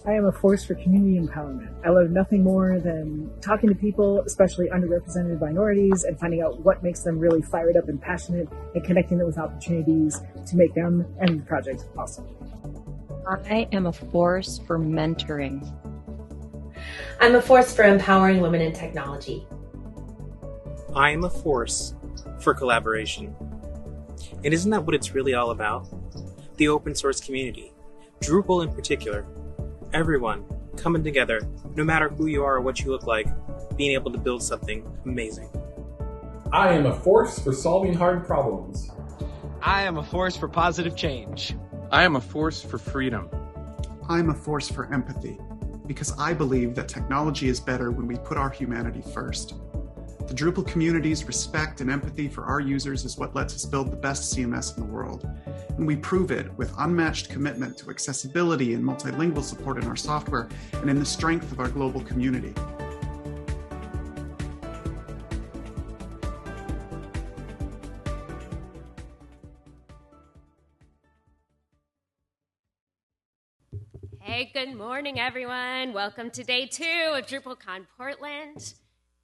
I am a force for community empowerment. I love nothing more than talking to people, especially underrepresented minorities, and finding out what makes them really fired up and passionate, and connecting them with opportunities to make them and the project awesome. I am a force for mentoring. I'm a force for empowering women in technology. I am a force for collaboration. And isn't that what it's really all about? The open source community, Drupal in particular. Everyone coming together, no matter who you are or what you look like, being able to build something amazing. I am a force for solving hard problems. I am a force for positive change. I am a force for freedom. I'm a force for empathy, because I believe that technology is better when we put our humanity first. The Drupal community's respect and empathy for our users is what lets us build the best CMS in the world. And we prove it with unmatched commitment to accessibility and multilingual support in our software and in the strength of our global community. Hey, good morning, everyone. Welcome to day 2 of DrupalCon Portland.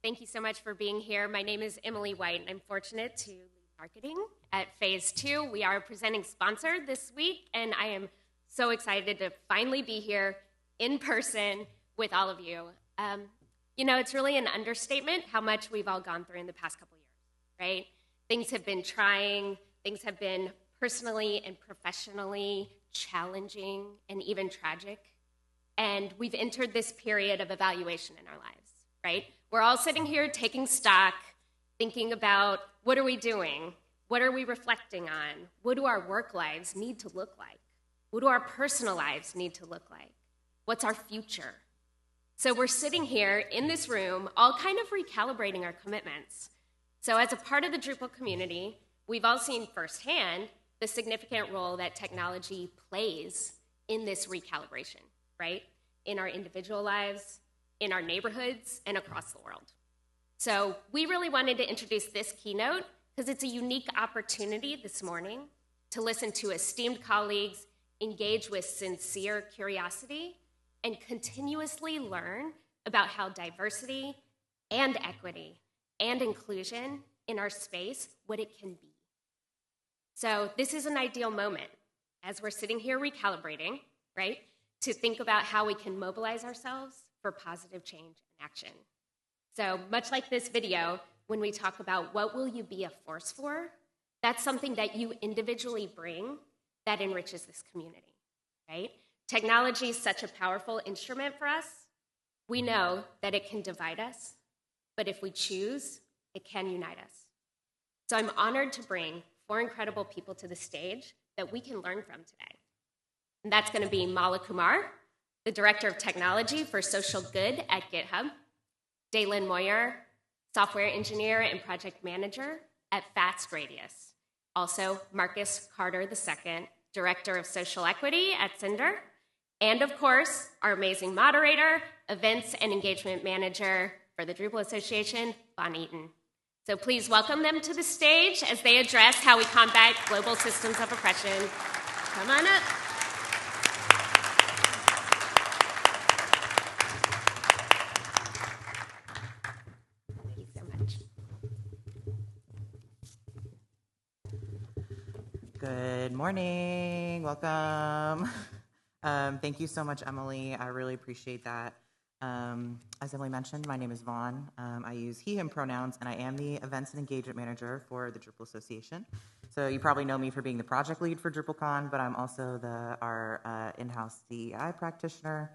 Thank you so much for being here. My name is Emily White, and I'm fortunate to lead marketing at Phase 2. We are presenting sponsor this week, and I am so excited to finally be here in person with all of you. You know, it's really an understatement how much we've all gone through in the past couple years, right? Things have been trying, things have been personally and professionally challenging and even tragic. And we've entered this period of evaluation in our lives, right? We're all sitting here taking stock, thinking about what are we doing? What are we reflecting on? What do our work lives need to look like? What do our personal lives need to look like? What's our future? So we're sitting here in this room, all kind of recalibrating our commitments. So as a part of the Drupal community, we've all seen firsthand the significant role that technology plays in this recalibration, right? In our individual lives, in our neighborhoods, and across the world. So we really wanted to introduce this keynote because it's a unique opportunity this morning to listen to esteemed colleagues engage with sincere curiosity and continuously learn about how diversity and equity and inclusion in our space, what it can be. So this is an ideal moment as we're sitting here recalibrating, right, to think about how we can mobilize ourselves for positive change and action. So much like this video, when we talk about what will you be a force for, that's something that you individually bring that enriches this community, right? Technology is such a powerful instrument for us. We know that it can divide us, but if we choose, it can unite us. So I'm honored to bring 4 incredible people to the stage that we can learn from today. And that's going to be Kumar, the Director of Technology for Social Good at GitHub, Daelynn Moyer, Software Engineer and Project Manager at Fast Radius, also Marcus Carter II, Director of Social Equity at Cinder, and of course, our amazing moderator, Events and Engagement Manager for the Drupal Association, Eaton. So please welcome them to the stage as they address how we combat global systems of oppression. Come on up. Thank you so much. Good morning. Welcome. Thank you so much, Emily. I really appreciate that. As Emily mentioned, my name is Vaughn. I use he, him pronouns, and I am the Events and Engagement Manager for the Drupal Association. So you probably know me for being the project lead for DrupalCon, but I'm also our in-house DEI practitioner.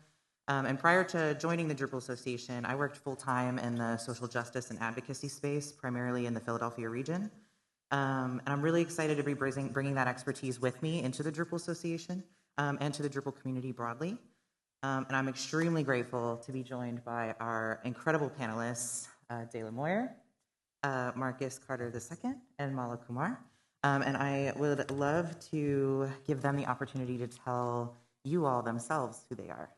And prior to joining the Drupal Association, I worked full-time in the social justice and advocacy space, primarily in the Philadelphia region. And I'm really excited to be bringing that expertise with me into the Drupal Association and to the Drupal community broadly. And I'm extremely grateful to be joined by our incredible panelists, Daelynn Moyer, Marcus Carter II, and Kumar. And I would love to give them the opportunity to tell you all themselves who they are.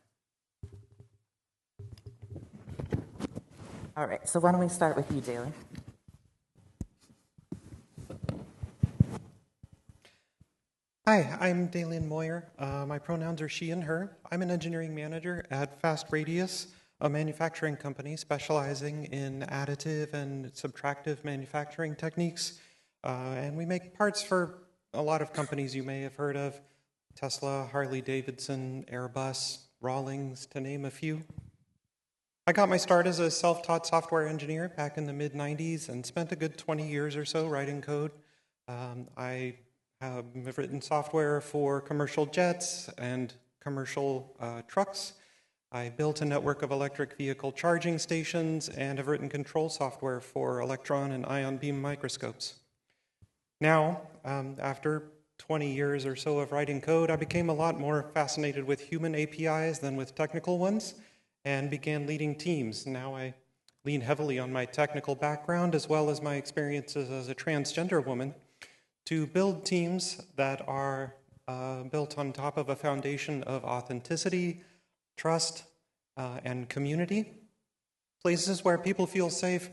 All right, so why don't we start with you, Daelynn? Hi, I'm Daelynn Moyer. My pronouns are she and her. I'm an engineering manager at Fast Radius, a manufacturing company specializing in additive and subtractive manufacturing techniques. And we make parts for a lot of companies you may have heard of: Tesla, Harley-Davidson, Airbus, Rawlings, to name a few. I got my start as a self-taught software engineer back in the mid-90s and spent a good 20 years or so writing code. I have written software for commercial jets and commercial trucks. I built a network of electric vehicle charging stations and have written control software for electron and ion beam microscopes. Now, after 20 years or so of writing code, I became a lot more fascinated with human APIs than with technical ones, and began leading teams. Now I lean heavily on my technical background as well as my experiences as a transgender woman to build teams that are built on top of a foundation of authenticity, trust, and community. Places where people feel safe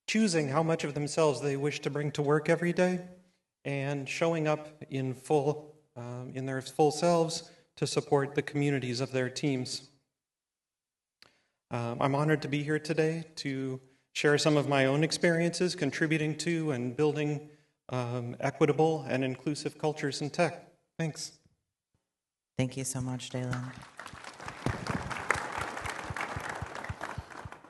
choosing how much of themselves they wish to bring to work every day, and showing up in their full selves to support the communities of their teams. I'm honored to be here today to share some of my own experiences contributing to and building equitable and inclusive cultures in tech. Thanks. Thank you so much, Daelynn.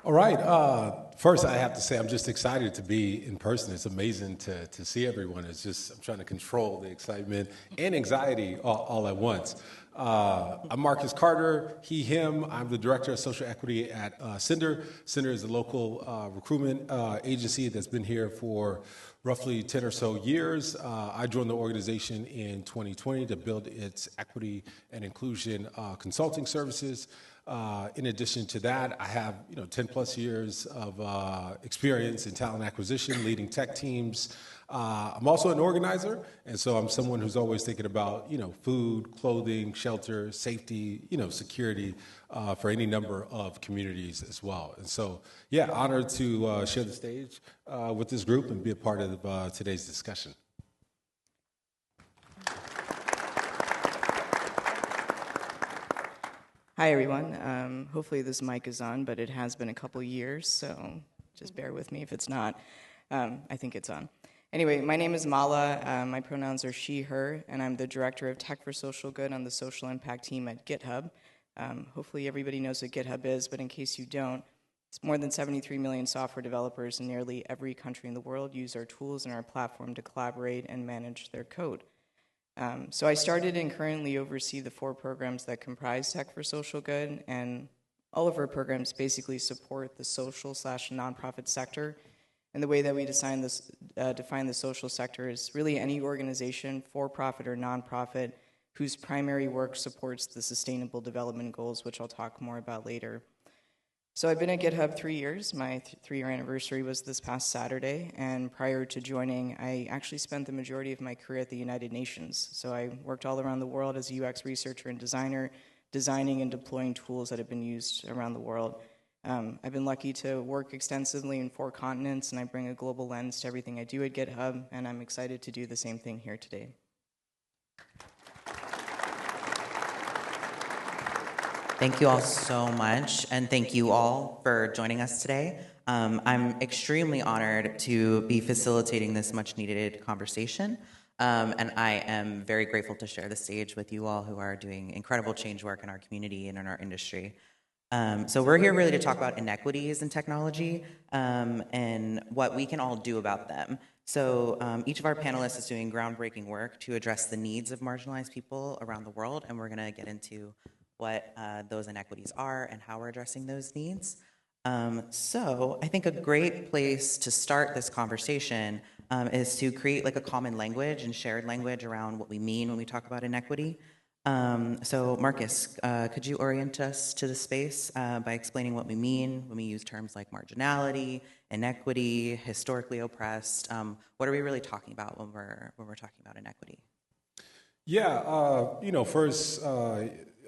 All right. First, I have to say I'm just excited to be in person. It's amazing to see everyone. I'm trying to control the excitement and anxiety all at once. I'm Marcus Carter, he, him. I'm the director of social equity at Cinder. Cinder is a local recruitment agency that's been here for roughly 10 or so years. I joined the organization in 2020 to build its equity and inclusion consulting services. In addition to that, I have 10 plus years of experience in talent acquisition, leading tech teams. I'm also an organizer, and so I'm someone who's always thinking about food, clothing, shelter, safety, security for any number of communities as well. And so, yeah, honored to share the stage with this group and be a part of today's discussion. Hi, everyone. Hopefully this mic is on, but it has been a couple years, so just bear with me if it's not. I think it's on. Anyway, my name is Mala. My pronouns are she, her, and I'm the director of Tech for Social Good on the social impact team at GitHub. Hopefully everybody knows what GitHub is, but in case you don't, it's more than 73 million software developers in nearly every country in the world use our tools and our platform to collaborate and manage their code. So I started and currently oversee the 4 programs that comprise Tech for Social Good, and all of our programs basically support the social/nonprofit sector. And the way that we define the social sector is really any organization, for-profit or nonprofit, whose primary work supports the Sustainable Development Goals, which I'll talk more about later. So I've been at GitHub 3 years. My 3-year anniversary was this past Saturday, and prior to joining, I actually spent the majority of my career at the United Nations. So I worked all around the world as a UX researcher and designer, designing and deploying tools that have been used around the world. I've been lucky to work extensively in 4 continents, and I bring a global lens to everything I do at GitHub, and I'm excited to do the same thing here today. Thank you all so much, and thank you all for joining us today. I'm extremely honored to be facilitating this much-needed conversation, and I am very grateful to share the stage with you all who are doing incredible change work in our community and in our industry. So we're here really to talk about inequities in technology and what we can all do about them. So each of our panelists is doing groundbreaking work to address the needs of marginalized people around the world, and we're going to get into what those inequities are and how we're addressing those needs. So I think a great place to start this conversation is to create like a common language and shared language around what we mean when we talk about inequity. So Marcus, could you orient us to the space by explaining what we mean when we use terms like marginality, inequity, historically oppressed? What are we really talking about when we're talking about inequity? Yeah, first,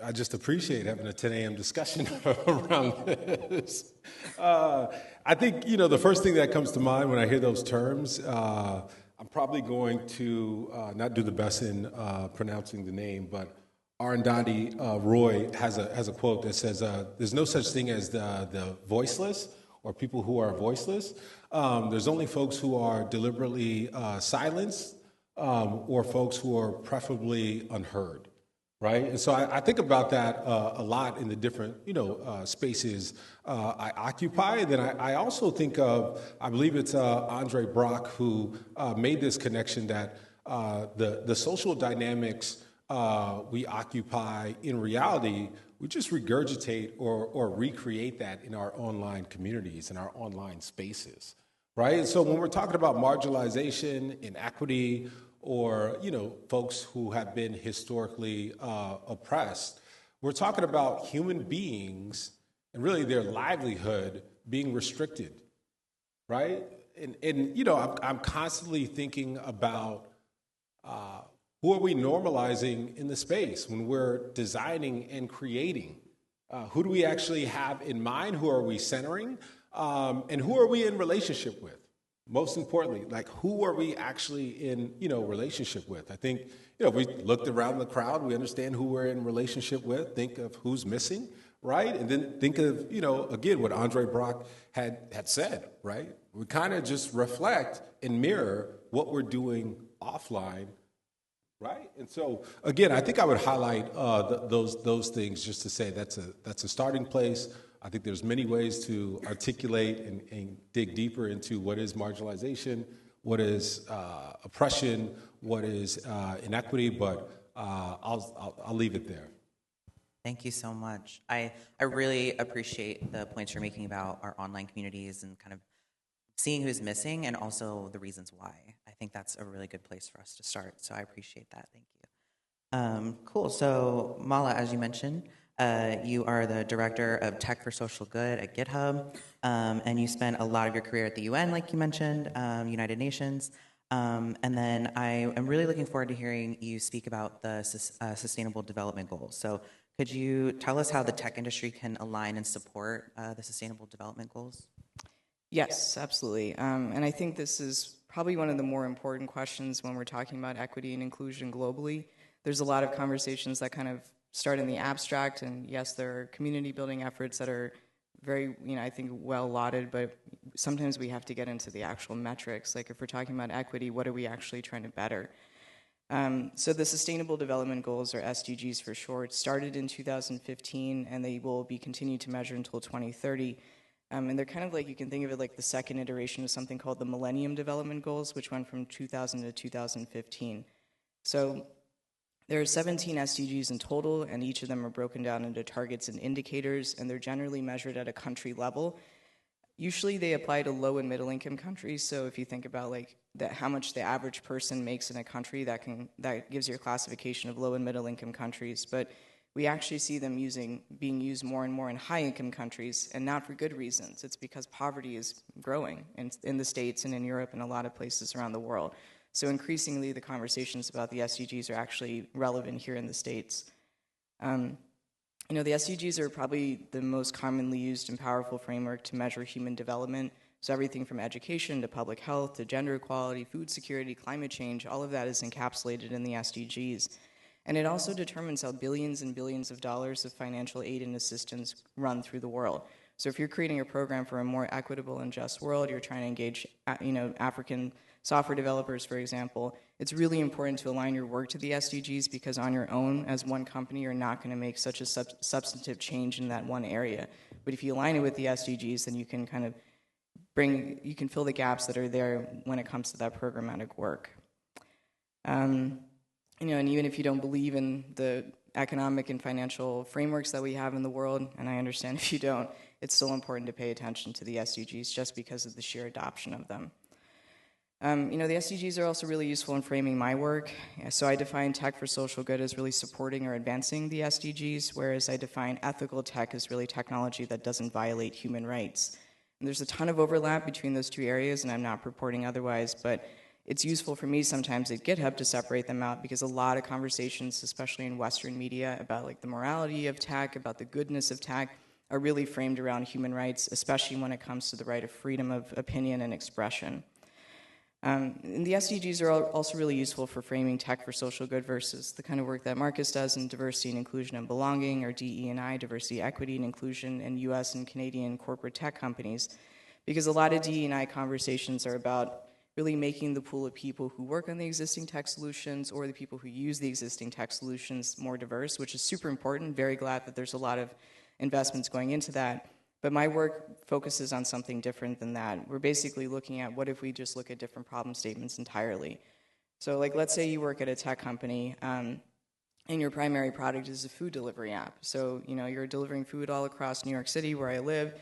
I just appreciate having a 10 a.m. discussion around this. I think, the first thing that comes to mind when I hear those terms I'm probably going to not do the best in pronouncing the name, but Arundhati Roy has a quote that says, there's no such thing as the voiceless or people who are voiceless. There's only folks who are deliberately silenced or folks who are preferably unheard, right? And so I think about that a lot in the different, spaces I occupy. And then I also think of, I believe it's Andre Brock who made this connection that the social dynamics we occupy in reality, we just regurgitate or recreate that in our online communities, in our online spaces, right? And so when we're talking about marginalization, inequity, or folks who have been historically oppressed, we're talking about human beings and really their livelihood being restricted, right? And I'm constantly thinking about who are we normalizing in the space when we're designing and creating? Who do we actually have in mind? Who are we centering? And who are we in relationship with? Most importantly, like who are we actually in, relationship with? I think, we looked around the crowd, we understand who we're in relationship with, think of who's missing, right? And then think of, again, what Andre Brock had said, right? We kind of just reflect and mirror what we're doing offline. Right, and so again, I think I would highlight those things just to say that's a starting place. I think there's many ways to articulate and dig deeper into what is marginalization, what is oppression, what is inequity. But I'll leave it there. Thank you so much. I really appreciate the points you're making about our online communities and kind of seeing who's missing and also the reasons why. I think that's a really good place for us to start. So I appreciate that. Thank you. Cool. So Mala, as you mentioned, you are the director of Tech for Social Good at GitHub, and you spent a lot of your career at the UN, like you mentioned, United Nations. And then I am really looking forward to hearing you speak about the Sustainable Development Goals. So could you tell us how the tech industry can align and support the Sustainable Development Goals? Yes, absolutely. And I think this is probably one of the more important questions when we're talking about equity and inclusion globally. There's a lot of conversations that kind of start in the abstract, and yes, there are community building efforts that are very, I think well lauded, but sometimes we have to get into the actual metrics. Like if we're talking about equity, what are we actually trying to better? So the Sustainable Development Goals, or SDGs for short, started in 2015, and they will be continued to measure until 2030. And they're kind of like, you can think of it like the second iteration of something called the Millennium Development Goals, which went from 2000 to 2015. So there are 17 SDGs in total, and each of them are broken down into targets and indicators, and they're generally measured at a country level. Usually they apply to low and middle income countries, so if you think about like how much the average person makes in a country, that gives you a classification of low and middle income countries. But we actually see them being used more and more in high-income countries, and not for good reasons. It's because poverty is growing in the States and in Europe and a lot of places around the world. So increasingly, the conversations about the SDGs are actually relevant here in the States. The SDGs are probably the most commonly used and powerful framework to measure human development. So everything from education to public health to gender equality, food security, climate change, all of that is encapsulated in the SDGs. And it also determines how billions and billions of dollars of financial aid and assistance run through the world. So if you're creating a program for a more equitable and just world, you're trying to engage, African software developers, for example, it's really important to align your work to the SDGs, because on your own, as one company, you're not going to make such a substantive change in that one area. But if you align it with the SDGs, then you can kind of you can fill the gaps that are there when it comes to that programmatic work. And even if you don't believe in the economic and financial frameworks that we have in the world, and I understand if you don't, it's still important to pay attention to the SDGs just because of the sheer adoption of them. The SDGs are also really useful in framing my work. So I define tech for social good as really supporting or advancing the SDGs, whereas I define ethical tech as really technology that doesn't violate human rights. And there's a ton of overlap between those two areas, and I'm not purporting otherwise, but it's useful for me sometimes at GitHub to separate them out, because a lot of conversations, especially in Western media, about like the morality of tech, about the goodness of tech, are really framed around human rights, especially when it comes to the right of freedom of opinion and expression. And the SDGs are also really useful for framing tech for social good versus the kind of work that Marcus does in diversity and inclusion and belonging, or DE&I, diversity, equity, and inclusion in US and Canadian corporate tech companies. Because a lot of DE&I conversations are about really making the pool of people who work on the existing tech solutions or the people who use the existing tech solutions more diverse, which is super important. Very glad that there's a lot of investments going into that. But my work focuses on something different than that. We're basically looking at what if we just look at different problem statements entirely. So like, let's say you work at a tech company and your primary product is a food delivery app. So, you know, you're delivering food all across New York City where I live.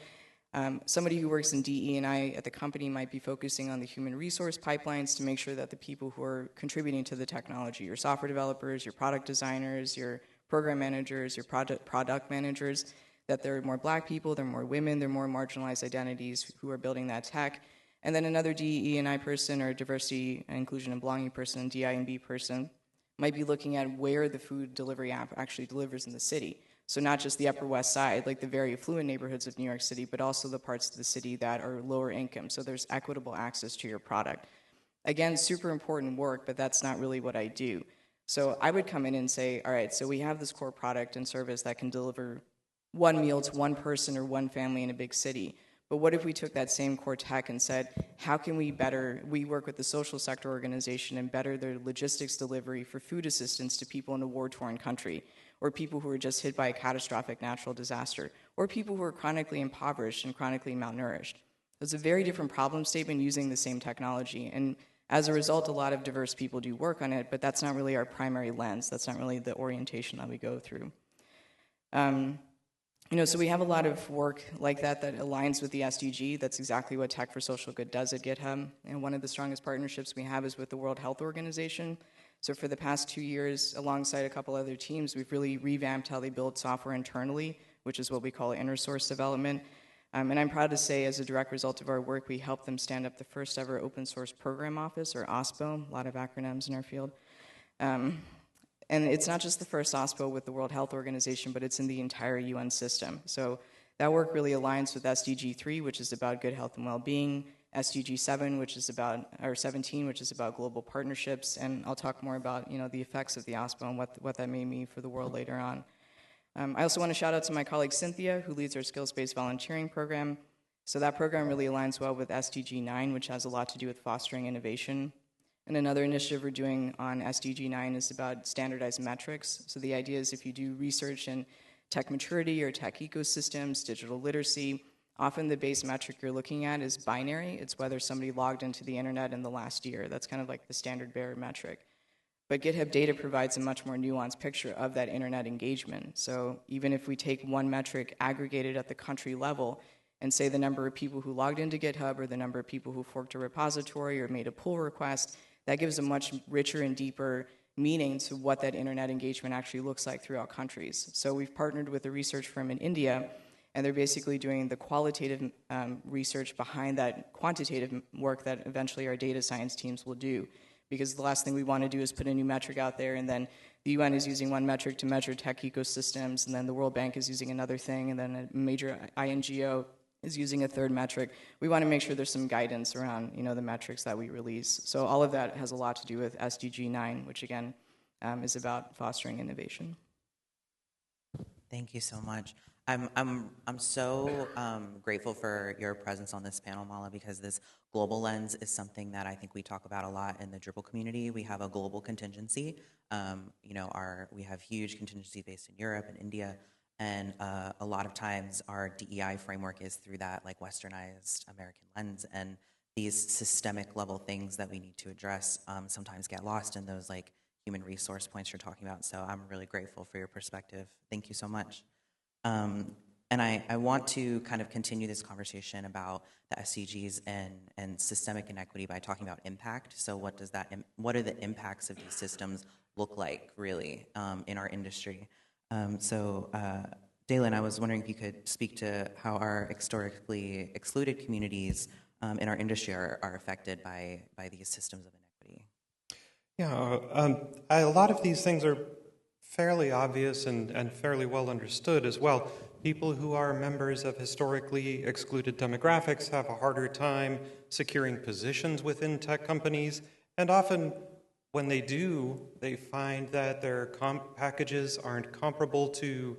Somebody who works in DE&I at the company might be focusing on the human resource pipelines to make sure that the people who are contributing to the technology, your software developers, your product designers, your program managers, your product managers, that there are more black people, there are more women, there are more marginalized identities who are building that tech. And then another DE&I person or diversity, inclusion, and belonging person, DI&B person, might be looking at where the food delivery app actually delivers in the city. So not just the Upper West Side, like the very affluent neighborhoods of New York City, but also the parts of the city that are lower income. So there's equitable access to your product. Again, super important work, but that's not really what I do. So I would come in and say, all right, so we have this core product and service that can deliver one meal to one person or one family in a big city. But what if we took that same core tech and said, how can we work with the social sector organization and better their logistics delivery for food assistance to people in a war-torn country, or people who are just hit by a catastrophic natural disaster, or people who are chronically impoverished and chronically malnourished. It's a very different problem statement using the same technology. And as a result, a lot of diverse people do work on it, but that's not really our primary lens. That's not really the orientation that we go through. So we have a lot of work like that aligns with the SDG. That's exactly what Tech for Social Good does at GitHub. And one of the strongest partnerships we have is with the World Health Organization. So for the past 2 years, alongside a couple other teams, we've really revamped how they build software internally, which is what we call inner source development. And I'm proud to say, as a direct result of our work, we helped them stand up the first ever open source program office, or OSPO, a lot of acronyms in our field. And it's not just the first OSPO with the World Health Organization, but it's in the entire UN system. So that work really aligns with SDG 3, which is about good health and well-being, SDG 7, which is about, or 17, which is about global partnerships, and I'll talk more about the effects of the OSPO and what that may mean for the world later on. I also want to shout out to my colleague Cynthia, who leads our skills-based volunteering program. So that program really aligns well with SDG 9, which has a lot to do with fostering innovation. And another initiative we're doing on SDG 9 is about standardized metrics. So the idea is if you do research in tech maturity or tech ecosystems, digital literacy, often the base metric you're looking at is binary. It's whether somebody logged into the internet in the last year. That's kind of like the standard bearer metric. But GitHub data provides a much more nuanced picture of that internet engagement. So even if we take one metric aggregated at the country level and say the number of people who logged into GitHub or the number of people who forked a repository or made a pull request, that gives a much richer and deeper meaning to what that internet engagement actually looks like throughout countries. So we've partnered with a research firm in India, and they're basically doing the qualitative research behind that quantitative work that eventually our data science teams will do. Because the last thing we want to do is put a new metric out there, and then the UN is using one metric to measure tech ecosystems, and then the World Bank is using another thing, and then a major INGO is using a third metric. We want to make sure there's some guidance around the metrics that we release. So all of that has a lot to do with SDG 9, which again is about fostering innovation. Thank you so much. I'm so grateful for your presence on this panel, Mala, because this global lens is something that I think we talk about a lot in the Drupal community. We have a global contingency. We have huge contingency based in Europe and India, and a lot of times our DEI framework is through that like westernized American lens, and these systemic level things that we need to address sometimes get lost in those like human resource points you're talking about. So I'm really grateful for your perspective. Thank you so much. And I want to kind of continue this conversation about the SDGs and systemic inequity by talking about impact. So what are the impacts of these systems look like really in our industry? Daelynn, I was wondering if you could speak to how our historically excluded communities in our industry are affected by these systems of inequity. Yeah, a lot of these things are fairly obvious and fairly well understood as well. People who are members of historically excluded demographics have a harder time securing positions within tech companies, and often when they do, they find that their comp packages aren't comparable to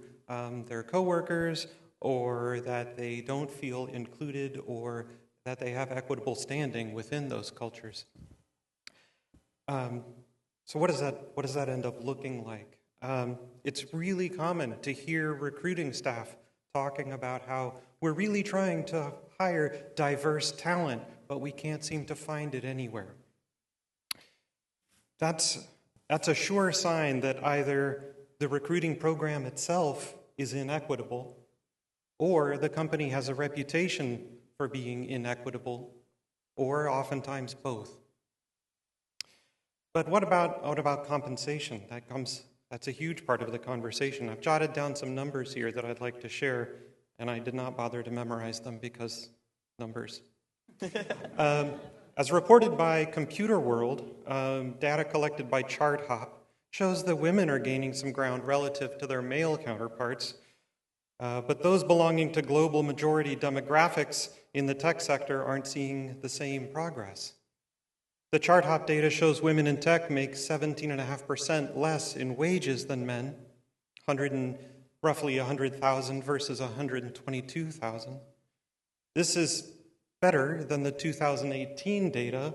their coworkers, or that they don't feel included, or that they have equitable standing within those cultures. So what does that end up looking like? It's really common to hear recruiting staff talking about how we're really trying to hire diverse talent, but we can't seem to find it anywhere. That's a sure sign that either the recruiting program itself is inequitable, or the company has a reputation for being inequitable, or oftentimes both. But what about compensation? That's a huge part of the conversation. I've jotted down some numbers here that I'd like to share, and I did not bother to memorize them because numbers. As reported by Computer World, data collected by ChartHop shows that women are gaining some ground relative to their male counterparts, but those belonging to global majority demographics in the tech sector aren't seeing the same progress. The ChartHop data shows women in tech make 17.5% less in wages than men, roughly 100,000 versus 122,000. This is better than the 2018 data,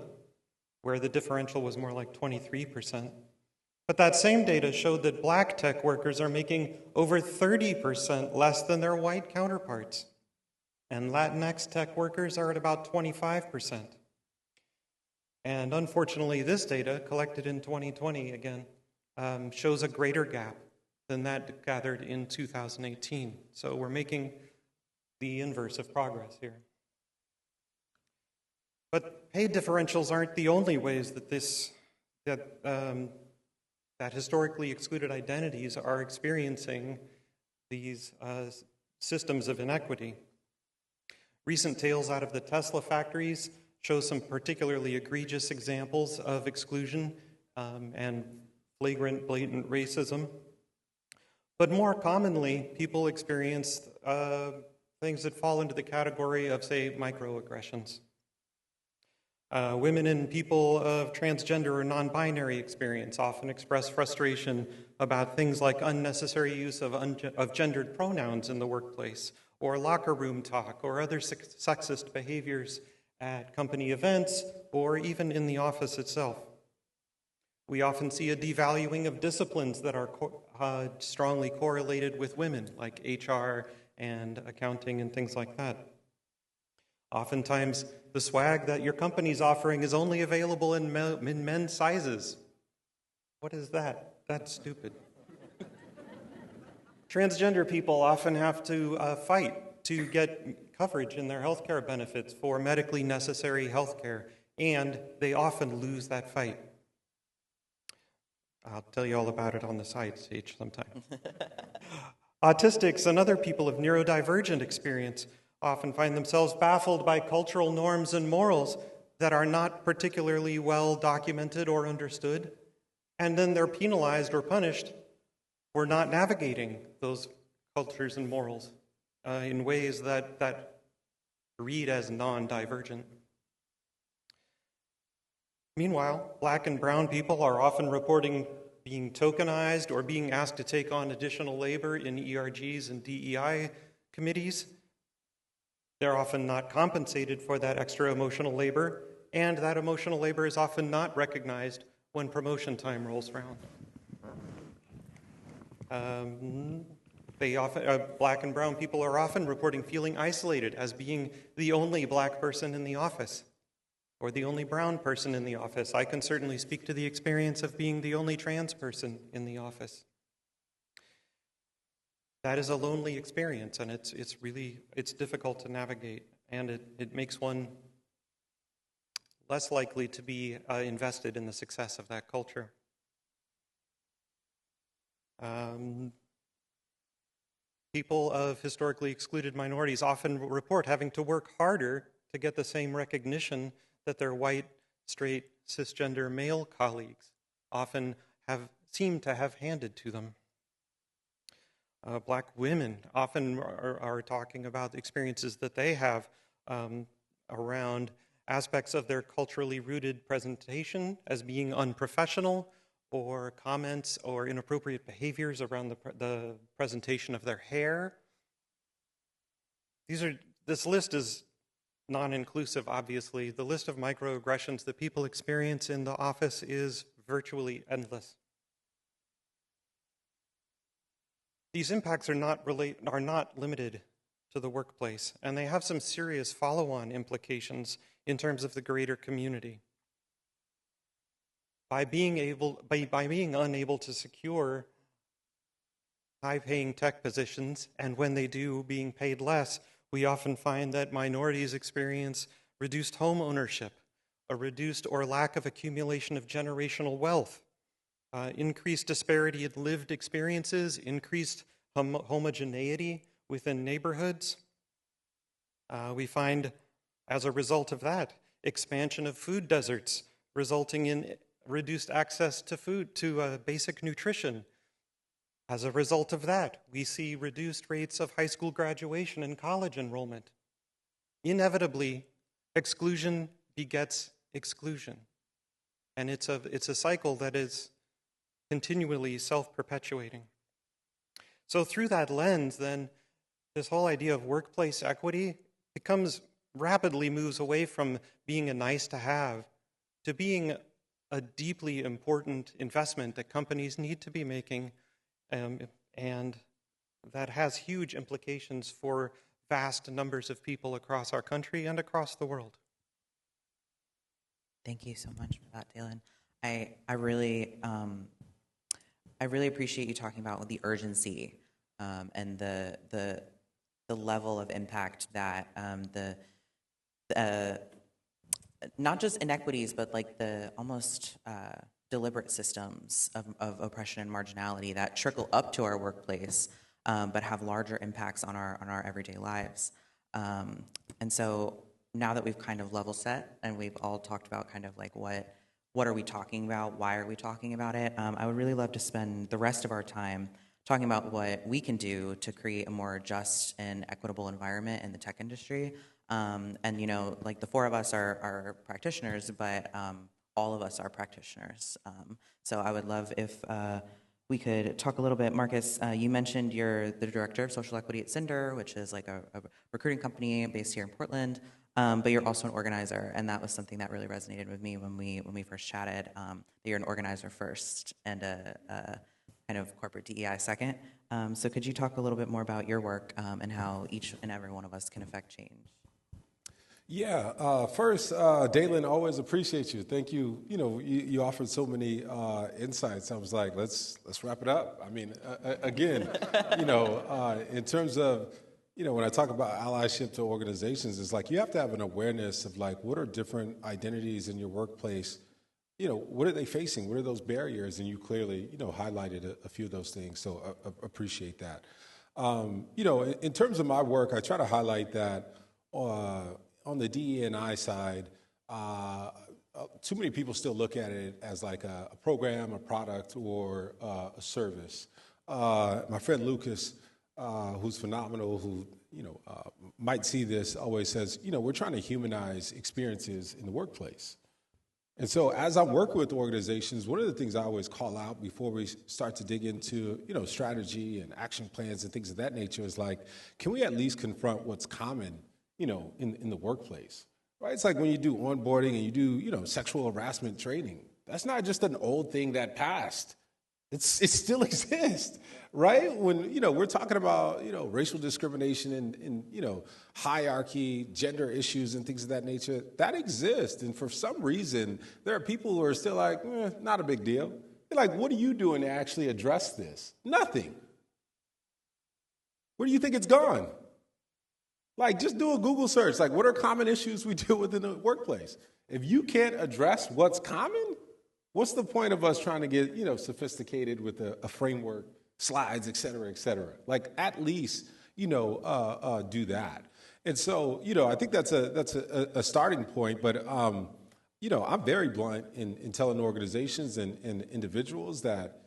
where the differential was more like 23%. But that same data showed that black tech workers are making over 30% less than their white counterparts, and Latinx tech workers are at about 25%. And unfortunately, this data, collected in 2020 again, shows a greater gap than that gathered in 2018. So we're making the inverse of progress here. But pay differentials aren't the only ways that historically excluded identities are experiencing these systems of inequity. Recent tales out of the Tesla factories show some particularly egregious examples of exclusion and flagrant, blatant racism. But more commonly, people experience things that fall into the category of, say, microaggressions. Women and people of transgender or non-binary experience often express frustration about things like unnecessary use of gendered pronouns in the workplace, or locker room talk, or other sexist behaviors at company events, or even in the office itself. We often see a devaluing of disciplines that are strongly correlated with women, like HR and accounting and things like that. Oftentimes, the swag that your company's offering is only available in men's sizes. What is that? That's stupid. Transgender people often have to fight to get coverage in their health care benefits for medically necessary health care, and they often lose that fight. I'll tell you all about it on the side stage sometime. Autistics and other people of neurodivergent experience often find themselves baffled by cultural norms and morals that are not particularly well documented or understood, and then they're penalized or punished for not navigating those cultures and morals in ways that read as non-divergent. Meanwhile, black and brown people are often reporting being tokenized or being asked to take on additional labor in ERGs and DEI committees. They're often not compensated for that extra emotional labor, and that emotional labor is often not recognized when promotion time rolls around. Black and brown people are often reporting feeling isolated as being the only black person in the office, or the only brown person in the office. I can certainly speak to the experience of being the only trans person in the office. That is a lonely experience, and it's difficult to navigate, and it makes one less likely to be invested in the success of that culture. People of historically excluded minorities often report having to work harder to get the same recognition that their white, straight, cisgender male colleagues often seem to have handed to them. Black women often are talking about experiences that they have around aspects of their culturally rooted presentation as being unprofessional, or comments or inappropriate behaviors around the presentation of their hair. This list is non-inclusive, obviously. The list of microaggressions that people experience in the office is virtually endless. These impacts are not limited to the workplace, and they have some serious follow-on implications in terms of the greater community. By being unable to secure high-paying tech positions, and when they do, being paid less, we often find that minorities experience reduced home ownership, a reduced or lack of accumulation of generational wealth, increased disparity in lived experiences, increased homogeneity within neighborhoods. We find, as a result of that, expansion of food deserts, resulting in reduced access to food, to basic nutrition. As a result of that, we see reduced rates of high school graduation and college enrollment. Inevitably, exclusion begets exclusion. And it's a cycle that is continually self-perpetuating. So through that lens, then, this whole idea of workplace equity rapidly moves away from being a nice to have to being a deeply important investment that companies need to be making, and that has huge implications for vast numbers of people across our country and across the world. Thank you so much for that, Daelynn. I really appreciate you talking about the urgency and the level of impact that not just inequities, but like the almost deliberate systems of oppression and marginality that trickle up to our workplace, but have larger impacts on our everyday lives. And so now that we've kind of level set and we've all talked about kind of like what are we talking about, why are we talking about it, I would really love to spend the rest of our time talking about what we can do to create a more just and equitable environment in the tech industry. And like the four of us are practitioners, but all of us are practitioners. So I would love if we could talk a little bit. Marcus, you mentioned you're the director of social equity at Cinder, which is like a recruiting company based here in Portland. But you're also an organizer, and that was something that really resonated with me when we first chatted. That you're an organizer first and a kind of corporate DEI second. So could you talk a little bit more about your work and how each and every one of us can affect change? Yeah. First, Daelynn, always appreciate you. Thank you. You offered so many insights. I was like, let's wrap it up. I mean, again, in terms of, when I talk about allyship to organizations, it's like you have to have an awareness of like what are different identities in your workplace. What are they facing? What are those barriers? And you clearly, highlighted a few of those things. So I appreciate that. In terms of my work, I try to highlight that on the DE&I side, too many people still look at it as like a program, a product, or a service. My friend Lucas, who's phenomenal, who might see this, always says, we're trying to humanize experiences in the workplace. And so as I'm working with organizations, one of the things I always call out before we start to dig into, strategy and action plans and things of that nature is like, can we at least confront what's common, in the workplace, right? It's like when you do onboarding and you do, sexual harassment training. That's not just an old thing that passed. It still exists, right? When, we're talking about, racial discrimination and hierarchy, gender issues and things of that nature, that exists. And for some reason, there are people who are still like, not a big deal. They're like, what are you doing to actually address this? Nothing. Where do you think it's gone? Like, just do a Google search. Like, what are common issues we deal with in the workplace? If you can't address what's common, what's the point of us trying to get, sophisticated with a framework, slides, et cetera, et cetera? Like, at least, do that. And so, I think that's a starting point. But, I'm very blunt in telling organizations and individuals that,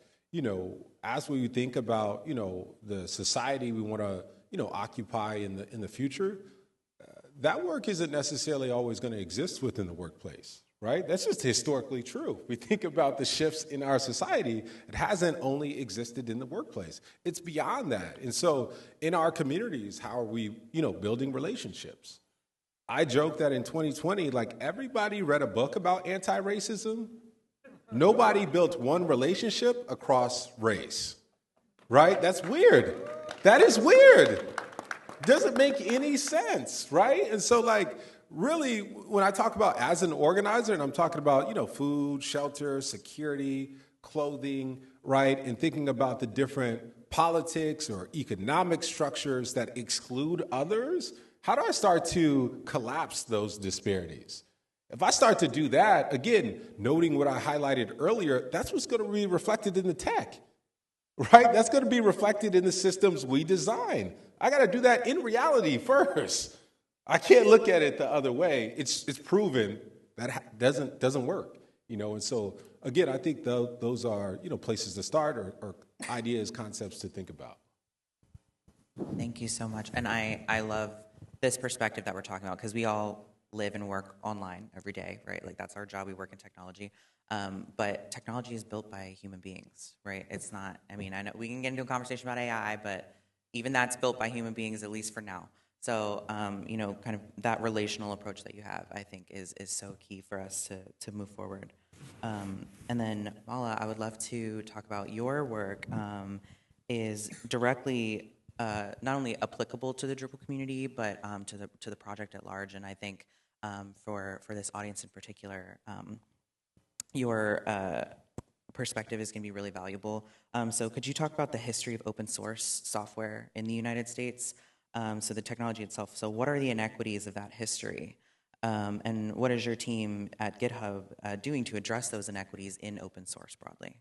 as we think about, the society we want to, occupy in the future, that work isn't necessarily always going to exist within the workplace, right? That's just historically true. We think about the shifts in our society, it hasn't only existed in the workplace. It's beyond that. And so in our communities, how are we, building relationships? I joke that in 2020, everybody read a book about anti-racism. Nobody built one relationship across race, right? That's weird. That is weird. Doesn't make any sense, right? And so, really, when I talk about as an organizer, and I'm talking about, food, shelter, security, clothing, right? And thinking about the different politics or economic structures that exclude others, how do I start to collapse those disparities? If I start to do that, again, noting what I highlighted earlier, that's what's going to be reflected in the tech, right? That's going to be reflected in the systems we design. I got to do that in reality first. I can't look at it the other way. It's proven that doesn't work, And so, again, I think those are, places to start or ideas, concepts to think about. Thank you so much. And I love this perspective that we're talking about, because we all live and work online every day, right? That's our job. We work in technology. But technology is built by human beings, right? It's not, I know we can get into a conversation about AI, but even that's built by human beings, at least for now. So, kind of that relational approach that you have, I think, is so key for us to move forward. And then, Mala, I would love to talk about your work is directly not only applicable to the Drupal community, but to the project at large. And I think for this audience in particular, your perspective is going to be really valuable. So could you talk about the history of open source software in the United States? So the technology itself. So what are the inequities of that history? And what is your team at GitHub doing to address those inequities in open source broadly?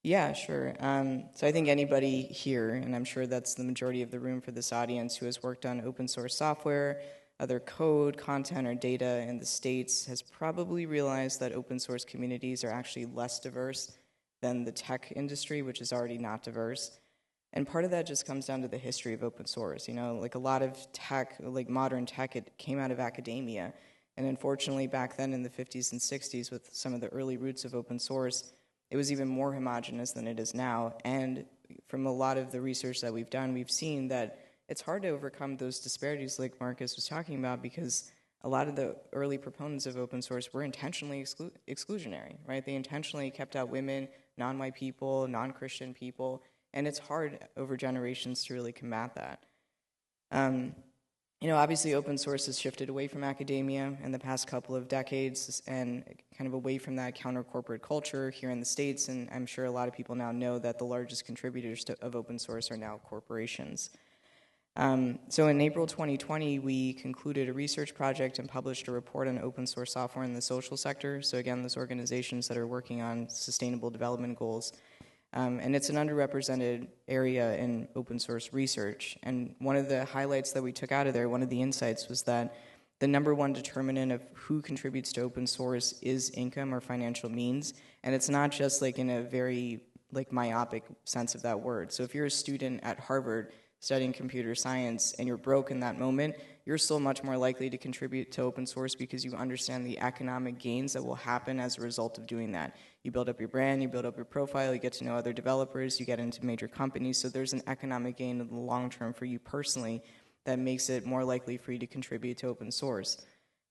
Yeah, sure. So I think anybody here, and I'm sure that's the majority of the room for this audience, who has worked on open source software, other code, content, or data in the States, has probably realized that open source communities are actually less diverse than the tech industry, which is already not diverse. And part of that just comes down to the history of open source. A lot of tech, modern tech, it came out of academia. And unfortunately, back then in the 50s and 60s, with some of the early roots of open source, it was even more homogenous than it is now. And from a lot of the research that we've done, we've seen that it's hard to overcome those disparities like Marcus was talking about, because a lot of the early proponents of open source were intentionally exclusionary, right? They intentionally kept out women, non-white people, non-Christian people, and it's hard over generations to really combat that. Obviously open source has shifted away from academia in the past couple of decades and kind of away from that counter-corporate culture here in the States, and I'm sure a lot of people now know that the largest contributors of open source are now corporations. So in April 2020, we concluded a research project and published a report on open source software in the social sector. So again, those organizations that are working on sustainable development goals. And it's an underrepresented area in open source research. And one of the highlights that we took out of there, one of the insights, was that the number one determinant of who contributes to open source is income or financial means. And it's not just in a very myopic sense of that word. So if you're a student at Harvard studying computer science and you're broke in that moment, you're still much more likely to contribute to open source because you understand the economic gains that will happen as a result of doing that. You build up your brand, you build up your profile, you get to know other developers, you get into major companies, so there's an economic gain in the long term for you personally that makes it more likely for you to contribute to open source.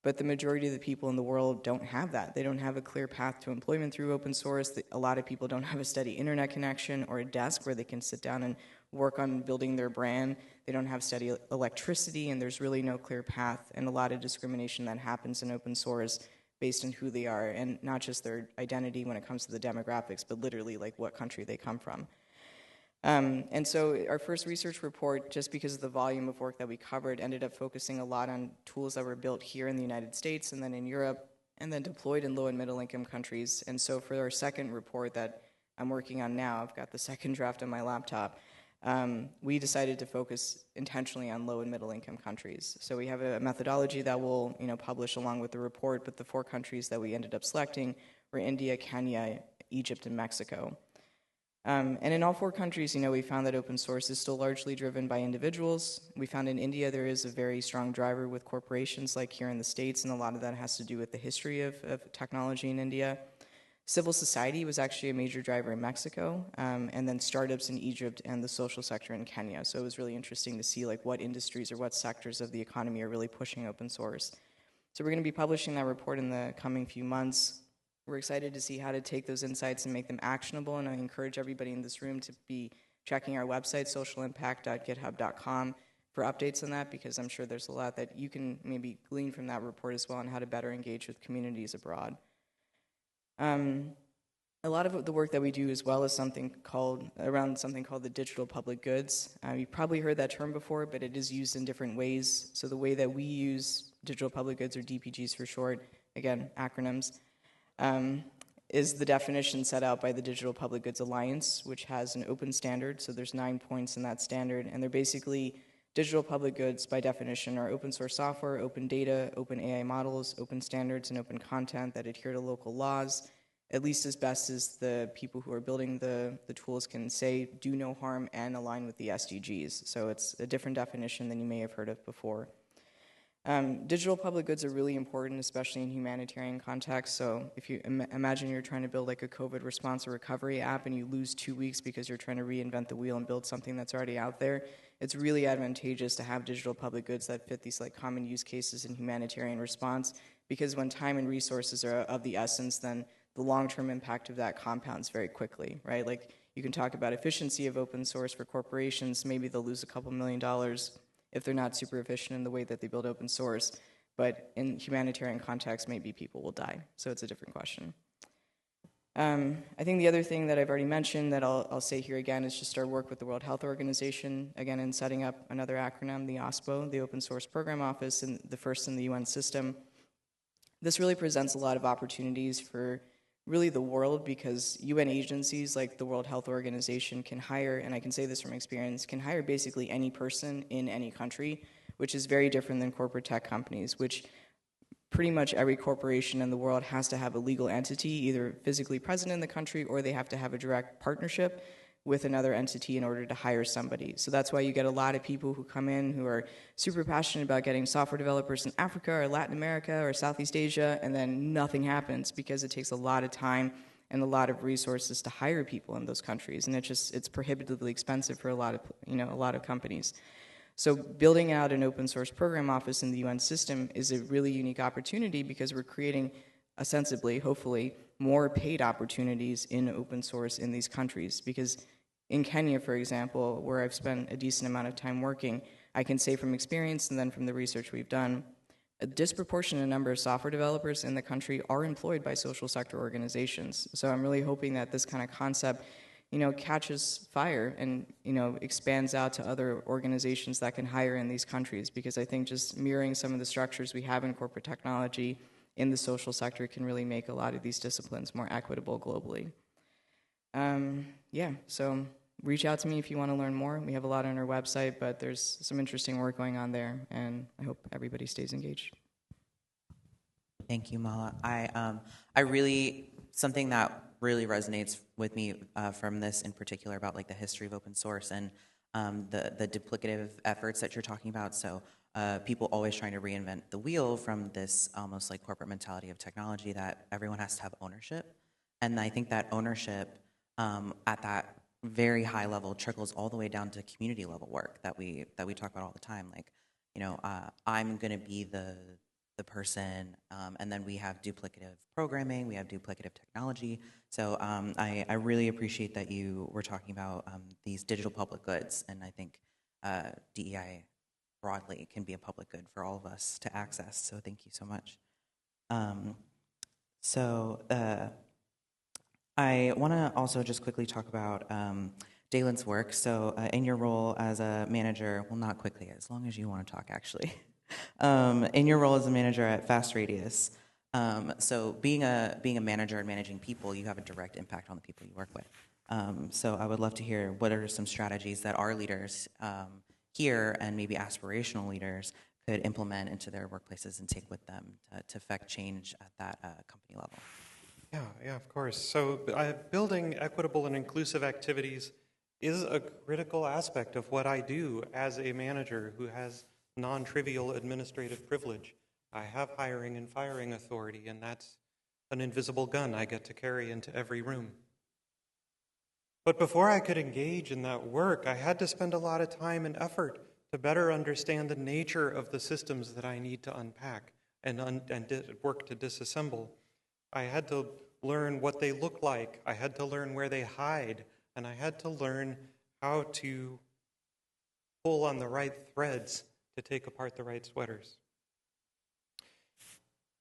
But the majority of the people in the world don't have that. They don't have a clear path to employment through open source. A lot of people don't have a steady internet connection or a desk where they can sit down and work on building their brand. They don't have steady electricity, and there's really no clear path, and a lot of discrimination that happens in open source based on who they are, and not just their identity when it comes to the demographics, but literally what country they come from. And so our first research report, just because of the volume of work that we covered, ended up focusing a lot on tools that were built here in the United States and then in Europe, and then deployed in low and middle income countries. And so for our second report that I'm working on now, I've got the second draft on my laptop, we decided to focus intentionally on low and middle income countries. So we have a methodology that we'll publish along with the report, but the 4 countries that we ended up selecting were India, Kenya, Egypt, and Mexico. And in all 4 countries, we found that open source is still largely driven by individuals. We found in India there is a very strong driver with corporations like here in the States, and a lot of that has to do with the history of technology in India. Civil society was actually a major driver in Mexico, and then startups in Egypt and the social sector in Kenya. So it was really interesting to see what industries or what sectors of the economy are really pushing open source. So we're going to be publishing that report in the coming few months. We're excited to see how to take those insights and make them actionable, and I encourage everybody in this room to be checking our website, socialimpact.github.com, for updates on that, because I'm sure there's a lot that you can maybe glean from that report as well on how to better engage with communities abroad. A lot of the work that we do as well is something called the digital public goods. You've probably heard that term before, but it is used in different ways. So the way that we use digital public goods, or DPGs for short, again, acronyms, is the definition set out by the Digital Public Goods Alliance, which has an open standard. So there's 9 points in that standard, and they're basically digital public goods by definition are open source software, open data, open AI models, open standards, and open content that adhere to local laws, at least as best as the people who are building the tools can say, do no harm and align with the SDGs. So it's a different definition than you may have heard of before. Digital public goods are really important, especially in humanitarian contexts. So if you imagine you're trying to build a COVID response or recovery app and you lose 2 weeks because you're trying to reinvent the wheel and build something that's already out there, it's really advantageous to have digital public goods that fit these common use cases in humanitarian response, because when time and resources are of the essence, then the long-term impact of that compounds very quickly, right? You can talk about efficiency of open source for corporations. Maybe they'll lose a couple $1 million if they're not super efficient in the way that they build open source. But in humanitarian context, maybe people will die. So it's a different question. I think the other thing that I've already mentioned that I'll say here again is just our work with the World Health Organization, again, in setting up another acronym, the OSPO, the Open Source Program Office, and the first in the UN system. This really presents a lot of opportunities for really the world, because UN agencies like the World Health Organization can hire, and I can say this from experience, can hire basically any person in any country, which is very different than corporate tech companies, which pretty much every corporation in the world has to have a legal entity, either physically present in the country, or they have to have a direct partnership with another entity in order to hire somebody. So that's why you get a lot of people who come in who are super passionate about getting software developers in Africa or Latin America or Southeast Asia, and then nothing happens because it takes a lot of time and a lot of resources to hire people in those countries, and it's prohibitively expensive for a lot of companies. So building out an open source program office in the UN system is a really unique opportunity, because we're creating, ostensibly, hopefully, more paid opportunities in open source in these countries. Because in Kenya, for example, where I've spent a decent amount of time working, I can say from experience and then from the research we've done, a disproportionate number of software developers in the country are employed by social sector organizations. So I'm really hoping that this kind of concept, catches fire and, expands out to other organizations that can hire in these countries, because I think just mirroring some of the structures we have in corporate technology in the social sector can really make a lot of these disciplines more equitable globally. So reach out to me if you want to learn more. We have a lot on our website, but there's some interesting work going on there, and I hope everybody stays engaged. Thank you, Mala. Something that really resonates with me from this in particular about the history of open source and the duplicative efforts that you're talking about. So people always trying to reinvent the wheel from this almost corporate mentality of technology that everyone has to have ownership. And I think that ownership at that very high level trickles all the way down to community level work that we talk about all the time. I'm going to be the person, and then we have duplicative programming, we have duplicative technology. So I really appreciate that you were talking about these digital public goods, and I think DEI broadly can be a public good for all of us to access. So thank you so much. I want to also just quickly talk about Daelynn's work. So in your role as a manager, well, not quickly, as long as you want to talk, actually. In your role as a manager at Fast Radius, so being a manager and managing people, you have a direct impact on the people you work with. So I would love to hear what are some strategies that our leaders here and maybe aspirational leaders could implement into their workplaces and take with them to affect change at that company level. Yeah, of course. So building equitable and inclusive activities is a critical aspect of what I do as a manager who has non-trivial administrative privilege. I have hiring and firing authority, and that's an invisible gun I get to carry into every room. But before I could engage in that work, I had to spend a lot of time and effort to better understand the nature of the systems that I need to unpack and work to disassemble. I had to learn what they look like. I had to learn where they hide. And I had to learn how to pull on the right threads to take apart the right sweaters.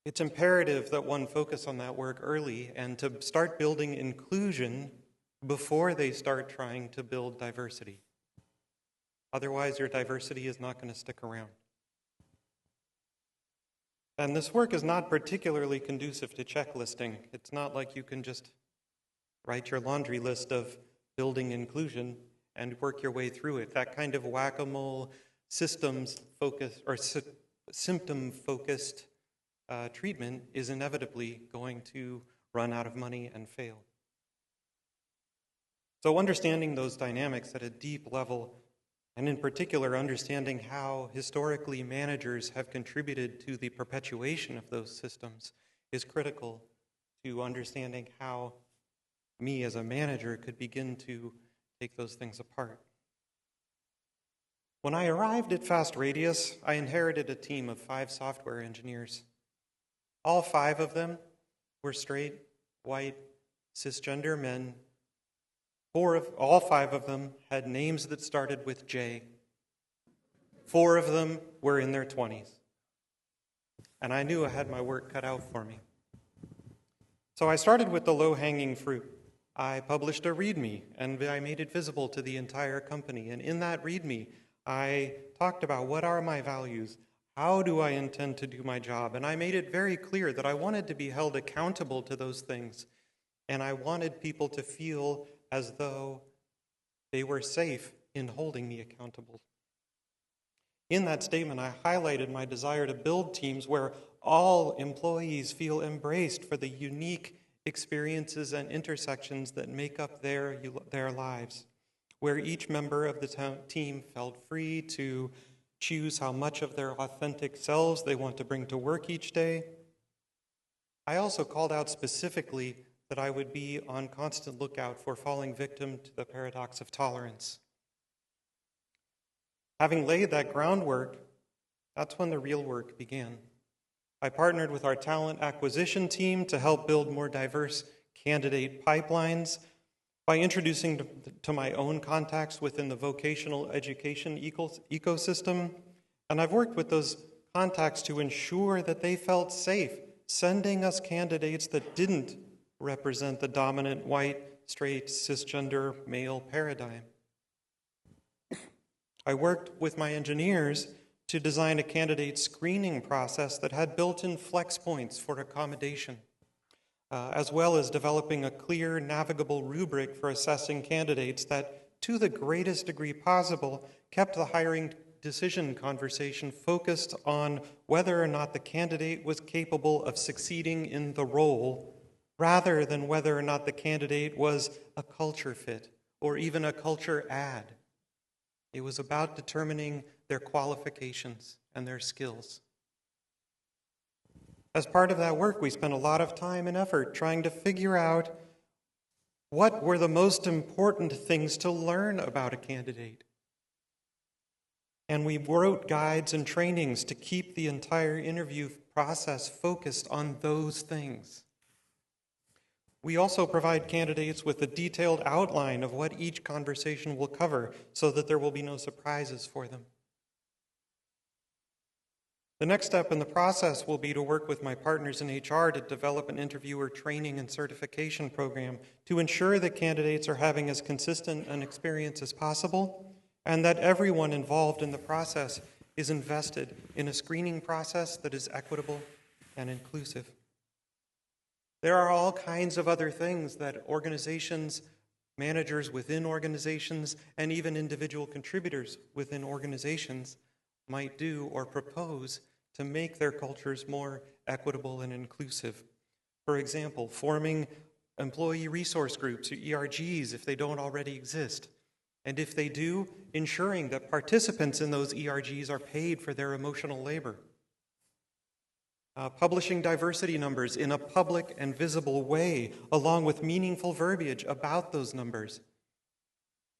It's imperative that one focus on that work early and to start building inclusion before they start trying to build diversity. Otherwise, your diversity is not going to stick around. And this work is not particularly conducive to checklisting. It's not like you can just write your laundry list of building inclusion and work your way through it. That kind of whack-a-mole systems-focused or symptom-focused treatment is inevitably going to run out of money and fail. So understanding those dynamics at a deep level, and in particular understanding how historically managers have contributed to the perpetuation of those systems, is critical to understanding how me as a manager could begin to take those things apart. When I arrived at Fast Radius, I inherited a team of 5 software engineers. All 5 of them were straight, white, cisgender men. All 5 of them had names that started with J. 4 of them were in their 20s. And I knew I had my work cut out for me. So I started with the low-hanging fruit. I published a README, and I made it visible to the entire company. And in that README, I talked about what are my values, how do I intend to do my job, and I made it very clear that I wanted to be held accountable to those things, and I wanted people to feel as though they were safe in holding me accountable. In that statement, I highlighted my desire to build teams where all employees feel embraced for the unique experiences and intersections that make up their lives, where each member of the team felt free to choose how much of their authentic selves they want to bring to work each day. I also called out specifically that I would be on constant lookout for falling victim to the paradox of tolerance. Having laid that groundwork, that's when the real work began. I partnered with our talent acquisition team to help build more diverse candidate pipelines by introducing to my own contacts within the vocational education ecosystem. And I've worked with those contacts to ensure that they felt safe sending us candidates that didn't represent the dominant white, straight, cisgender male paradigm. I worked with my engineers to design a candidate screening process that had built-in flex points for accommodation, as well as developing a clear, navigable rubric for assessing candidates that, to the greatest degree possible, kept the hiring decision conversation focused on whether or not the candidate was capable of succeeding in the role, rather than whether or not the candidate was a culture fit or even a culture add. It was about determining their qualifications and their skills. As part of that work, we spent a lot of time and effort trying to figure out what were the most important things to learn about a candidate. And we wrote guides and trainings to keep the entire interview process focused on those things. We also provide candidates with a detailed outline of what each conversation will cover so that there will be no surprises for them. The next step in the process will be to work with my partners in HR to develop an interviewer training and certification program to ensure that candidates are having as consistent an experience as possible and that everyone involved in the process is invested in a screening process that is equitable and inclusive. There are all kinds of other things that organizations, managers within organizations, and even individual contributors within organizations might do or propose to make their cultures more equitable and inclusive. For example, forming employee resource groups, or ERGs, if they don't already exist. And if they do, ensuring that participants in those ERGs are paid for their emotional labor. Publishing diversity numbers in a public and visible way, along with meaningful verbiage about those numbers.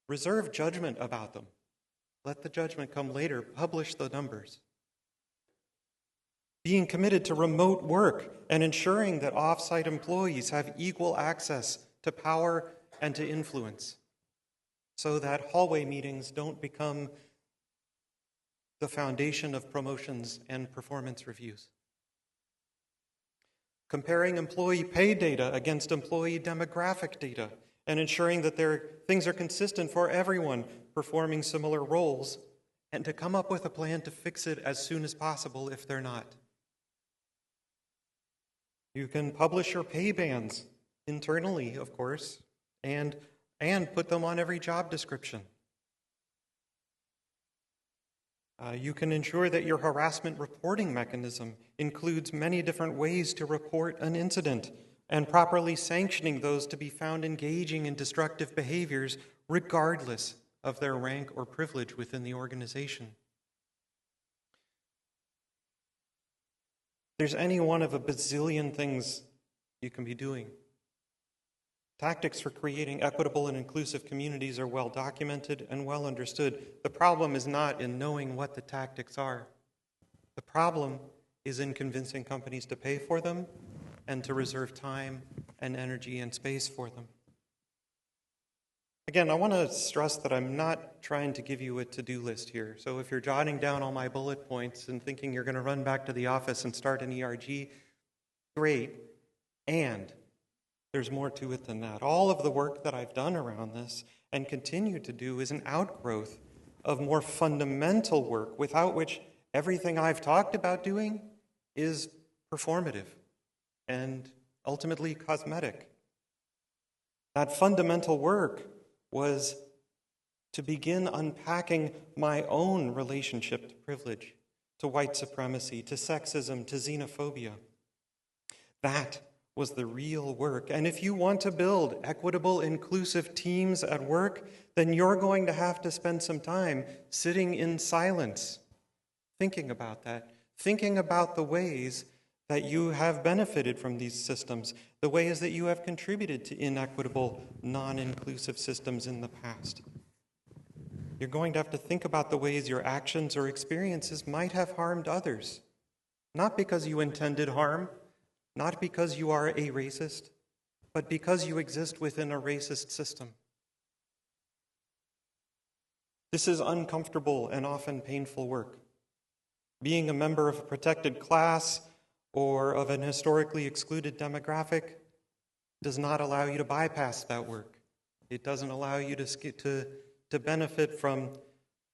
Reserve judgment about them. Let the judgment come later. Publish the numbers. Being committed to remote work and ensuring that off-site employees have equal access to power and to influence, so that hallway meetings don't become the foundation of promotions and performance reviews. Comparing employee pay data against employee demographic data and ensuring that things are consistent for everyone performing similar roles, and to come up with a plan to fix it as soon as possible if they're not. You can publish your pay bands internally, of course, and put them on every job description. You can ensure that your harassment reporting mechanism includes many different ways to report an incident and properly sanctioning those to be found engaging in destructive behaviors regardless of their rank or privilege within the organization. There's any one of a bazillion things you can be doing. Tactics for creating equitable and inclusive communities are well documented and well understood. The problem is not in knowing what the tactics are. The problem is in convincing companies to pay for them and to reserve time and energy and space for them. Again, I want to stress that I'm not trying to give you a to-do list here. So if you're jotting down all my bullet points and thinking you're going to run back to the office and start an ERG, great. And there's more to it than that. All of the work that I've done around this and continue to do is an outgrowth of more fundamental work, without which everything I've talked about doing is performative and ultimately cosmetic. That fundamental work was to begin unpacking my own relationship to privilege, to white supremacy, to sexism, to xenophobia. That was the real work. And if you want to build equitable, inclusive teams at work, then you're going to have to spend some time sitting in silence, thinking about that, thinking about the ways that you have benefited from these systems, the ways that you have contributed to inequitable, non-inclusive systems in the past. You're going to have to think about the ways your actions or experiences might have harmed others, not because you intended harm, not because you are a racist, but because you exist within a racist system. This is uncomfortable and often painful work. Being a member of a protected class or of an historically excluded demographic does not allow you to bypass that work. It doesn't allow you to benefit from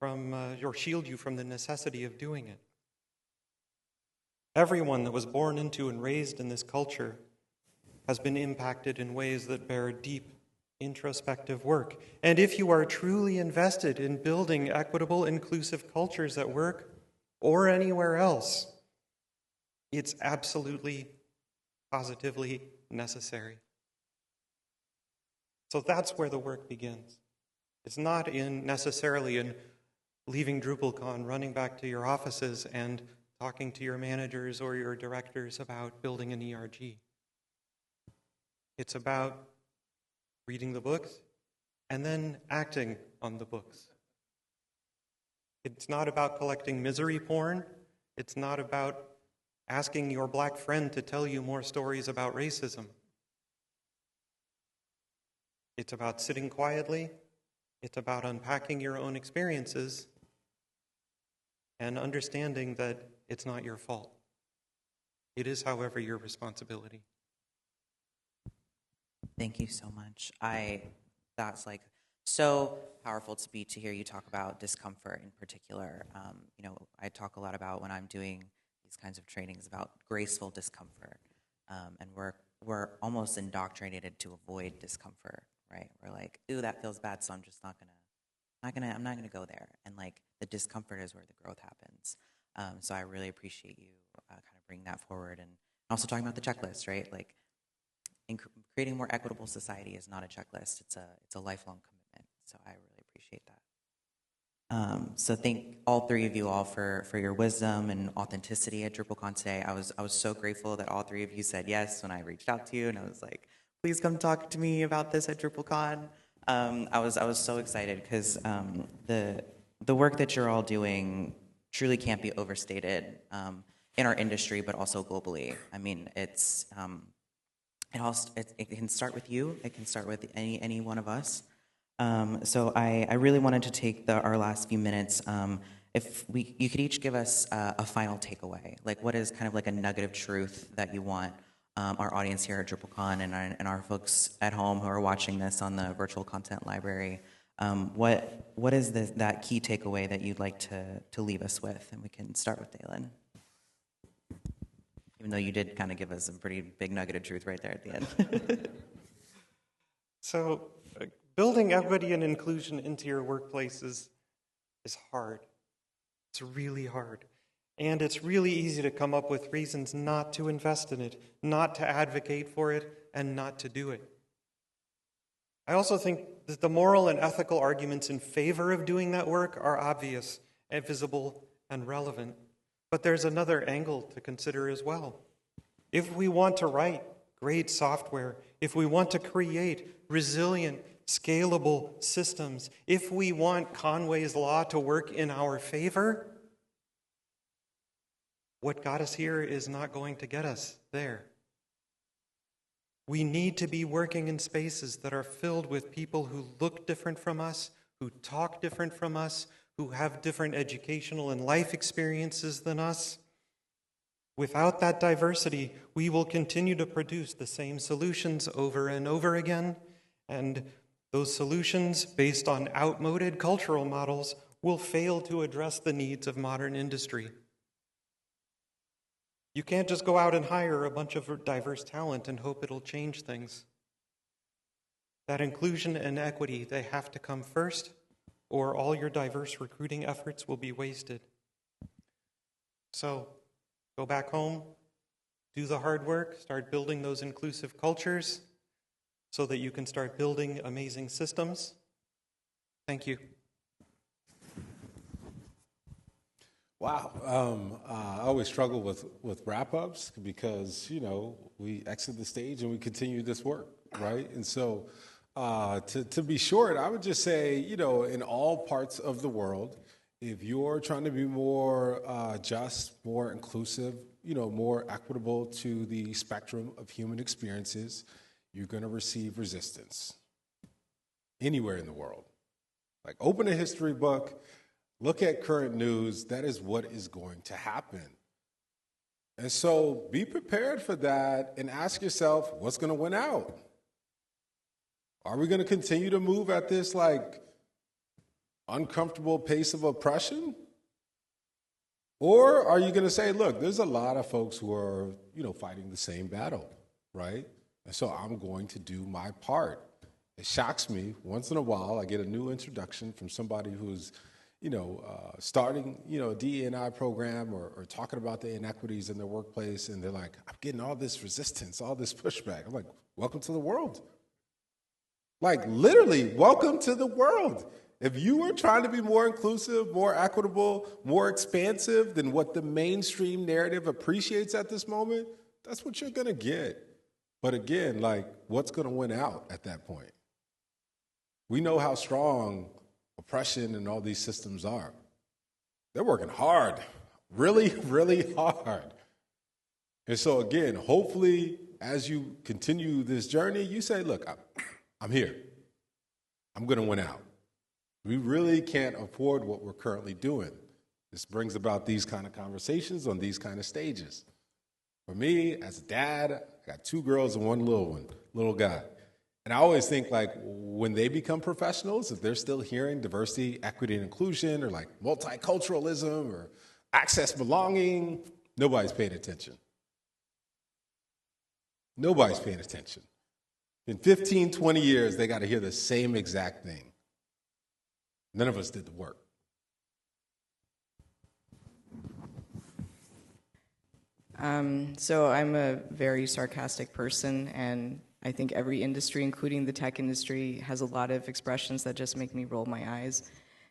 or shield you from the necessity of doing it. Everyone that was born into and raised in this culture has been impacted in ways that bear deep introspective work. And if you are truly invested in building equitable, inclusive cultures at work or anywhere else, it's absolutely, positively necessary. So that's where the work begins. It's not necessarily in leaving DrupalCon, running back to your offices and talking to your managers or your directors about building an ERG. It's about reading the books and then acting on the books. It's not about collecting misery porn. It's not about asking your black friend to tell you more stories about racism. It's about sitting quietly. It's about unpacking your own experiences and understanding that it's not your fault. It is, however, your responsibility. Thank you so much. That's like so powerful to hear you talk about discomfort in particular. I talk a lot about when I'm doing these kinds of trainings about graceful discomfort, and we're almost indoctrinated to avoid discomfort, right? We're like, ooh, that feels bad, so I'm just I'm not gonna go there. And like the discomfort is where the growth happens. So I really appreciate you kind of bringing that forward, and also talking about the checklist, right? Like creating a more equitable society is not a checklist. It's a lifelong commitment. So I really appreciate that. So thank all three of you all for your wisdom and authenticity at DrupalCon today. I was so grateful that all three of you said yes when I reached out to you, and I was like, please come talk to me about this at DrupalCon. I was so excited because the work that you're all doing truly can't be overstated in our industry, but also globally. I mean, it can start with you. It can start with any one of us. So I really wanted to take our last few minutes. If you could each give us a final takeaway, like what is kind of like a nugget of truth that you want our audience here at DrupalCon and our folks at home who are watching this on the virtual content library. What is that key takeaway that you'd like to leave us with? And we can start with Daelynn. Even though you did kind of give us a pretty big nugget of truth right there at the end. So building equity and inclusion into your workplaces is hard. It's really hard. And it's really easy to come up with reasons not to invest in it, not to advocate for it, and not to do it. I also think that the moral and ethical arguments in favor of doing that work are obvious and visible and relevant. But there's another angle to consider as well. If we want to write great software, if we want to create resilient, scalable systems, if we want Conway's Law to work in our favor, what got us here is not going to get us there. We need to be working in spaces that are filled with people who look different from us, who talk different from us, who have different educational and life experiences than us. Without that diversity, we will continue to produce the same solutions over and over again, and those solutions, based on outmoded cultural models, will fail to address the needs of modern industry. You can't just go out and hire a bunch of diverse talent and hope it'll change things. That inclusion and equity, they have to come first, or all your diverse recruiting efforts will be wasted. So, go back home, do the hard work, start building those inclusive cultures so that you can start building amazing systems. Thank you. Wow. I always struggle with wrap-ups because, we exit the stage and we continue this work, right? And so to be short, I would just say, in all parts of the world, if you're trying to be more just, more inclusive, more equitable to the spectrum of human experiences, you're going to receive resistance anywhere in the world. Like, open a history book, look at current news, that is what is going to happen. And so be prepared for that and ask yourself, what's going to win out? Are we going to continue to move at this uncomfortable pace of oppression? Or are you going to say, look, there's a lot of folks who are, fighting the same battle, right? And so I'm going to do my part. It shocks me once in a while I get a new introduction from somebody who's starting, a DE&I program or talking about the inequities in their workplace, and they're like, I'm getting all this resistance, all this pushback. I'm like, welcome to the world. Like, literally, welcome to the world. If you are trying to be more inclusive, more equitable, more expansive than what the mainstream narrative appreciates at this moment, that's what you're going to get. But again, what's going to win out at that point? We know how strong oppression and all these systems are. They're working hard, really, really hard. And so again, hopefully, as you continue this journey, you say, look, I'm here. I'm going to win out. We really can't afford what we're currently doing. This brings about these kind of conversations on these kind of stages. For me, as a dad, I got 2 girls and 1 little guy. And I always think, when they become professionals, if they're still hearing diversity, equity, and inclusion, or multiculturalism, or access, belonging, nobody's paying attention. Nobody's paying attention. In 15, 20 years, they got to hear the same exact thing. None of us did the work. So I'm a very sarcastic person, and I think every industry, including the tech industry, has a lot of expressions that just make me roll my eyes.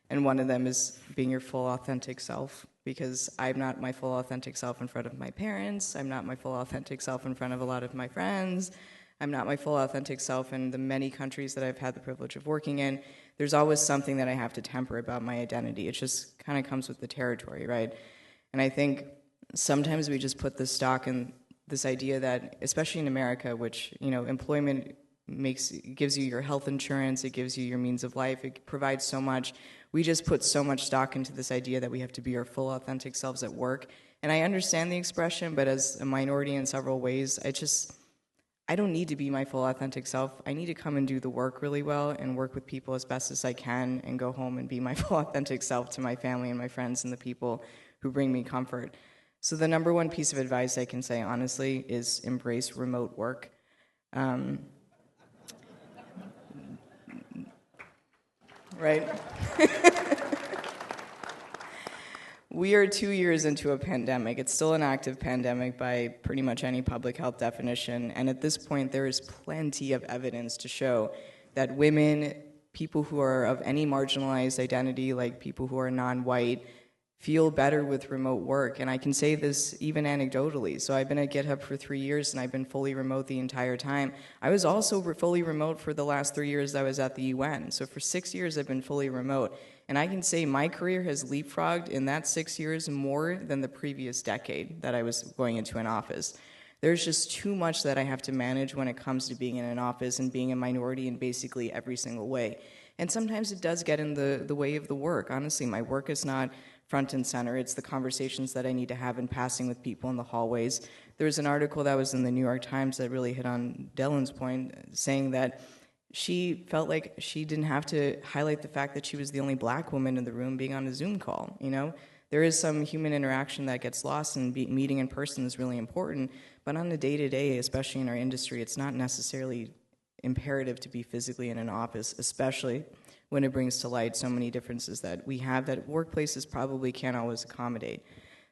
And one of them is being your full authentic self, because I'm not my full authentic self in front of my parents. I'm not my full authentic self in front of a lot of my friends. I'm not my full authentic self in the many countries that I've had the privilege of working in. There's always something that I have to temper about my identity. It just kind of comes with the territory, right? And I think sometimes we just put this stock in this idea that, especially in America, which, you know, employment gives you your health insurance, it gives you your means of life, it provides so much. We just put so much stock into this idea that we have to be our full authentic selves at work. And I understand the expression, but as a minority in several ways, I don't need to be my full authentic self. I need to come and do the work really well and work with people as best as I can and go home and be my full authentic self to my family and my friends and the people who bring me comfort. So the number one piece of advice I can say, honestly, is embrace remote work. Right? We are 2 years into a pandemic. It's still an active pandemic by pretty much any public health definition. And at this point, there is plenty of evidence to show that women, people who are of any marginalized identity, like people who are non-white, feel better with remote work. And I can say this even anecdotally. So I've been at GitHub for 3 years, and I've been fully remote the entire time. I was also fully remote for the last 3 years I was at the UN. So for 6 years, I've been fully remote. And I can say my career has leapfrogged in that 6 years more than the previous decade that I was going into an office. There's just too much that I have to manage when it comes to being in an office and being a minority in basically every single way. And sometimes it does get in the way of the work. Honestly, my work is not front and center. It's the conversations that I need to have in passing with people in the hallways. There was an article that was in the New York Times that really hit on Daelynn's point, saying that she felt like she didn't have to highlight the fact that she was the only black woman in the room being on a Zoom call, you know? There is some human interaction that gets lost, and meeting in person is really important, but on the day-to-day, especially in our industry, it's not necessarily imperative to be physically in an office, especially when it brings to light so many differences that we have that workplaces probably can't always accommodate.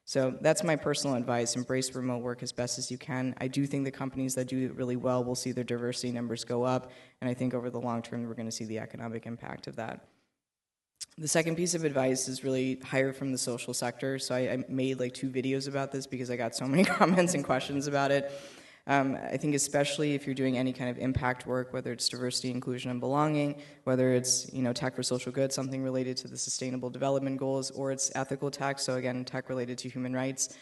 So that's my personal advice. Embrace remote work as best as you can. I do think the companies that do it really well will see their diversity numbers go up, and I think over the long term we're going to see the economic impact of that. The second piece of advice is really hire from the social sector. So I made like 2 videos about this because I got so many comments and questions about it. I think especially if you're doing any kind of impact work, whether it's diversity, inclusion, and belonging, whether it's, you know, tech for social good, something related to the Sustainable Development Goals, or it's ethical tech, so again, tech related to human rights.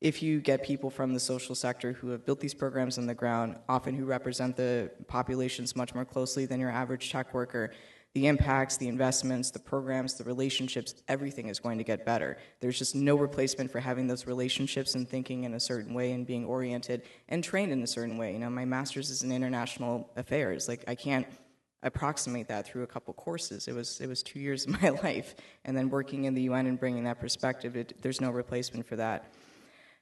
If you get people from the social sector who have built these programs on the ground, often who represent the populations much more closely than your average tech worker, the impacts, the investments, the programs, the relationships, everything is going to get better. There's just no replacement for having those relationships and thinking in a certain way and being oriented and trained in a certain way. You know, my master's is in international affairs. Like, I can't approximate that through a couple courses. It was 2 years of my life. And then working in the UN and bringing that perspective, there's no replacement for that.